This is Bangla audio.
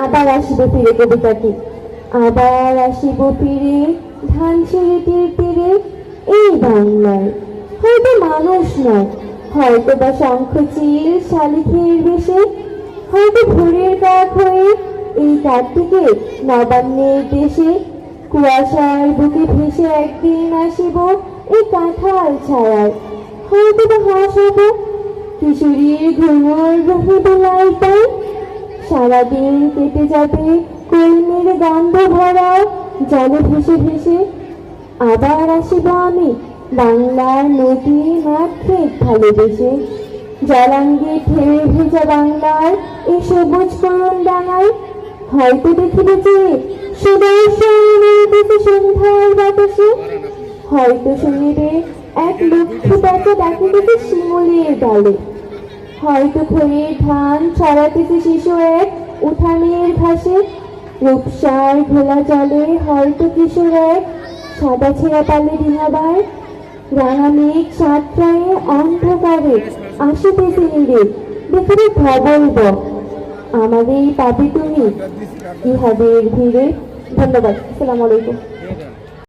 আবার আসিব ফিরে কবিতাটি, আবার আসিব ফিরে ধান ছেড়ে তীরে এই বাংলায়। হয়তো মানুষ নয়, হয়তো বা শঙ্খচিল শালিখের বেশে, হয়তো ভোরের কাক হয়ে এই কাকটিকে নবান্নের দেশে। কুয়াশার বুকে ভেসে একদিন আসিব এই কাঁঠাল ছায়ায়। হয়তো বা হাসব কিশোরীর ঘুমোর রহিবে লাইটায়। সারাদিন কেটে যাবে কলমের গন্ধ ভরা জলে ভেসে ভেসে। আবার আসিব আমি বাংলার নদী মাঠ ক্ষেত ভালোবেসে। জলাঙ্গে ঢেউ ভেজা বাংলার এই সবুজ করুণ ডাঙায়। হয়তো দেখিবে যে সুদর্শন নদীতে সন্ধ্যার বাতাসে। হয়তো শুনিবে এক লক্ষ্মী পাতা ডাকিতেছে শিমুলের ডালে। হয়তো খড়ির ধান ছড়াতেছে শিশু এক উঠানের ঘাসে। রূপসার ঘোলা জলে হয়তো কিশোর এক সাদা ছেঁড়া পালে ডিঙাবার। রাঙা মেঘ সাতটায় অন্ধকারে আসিতেছে নিরে, দেখিবে ধবল বক আমাদের পাবে তুমি ইহাদের ভিড়ে। ধন্যবাদ। আসসালামু আলাইকুম।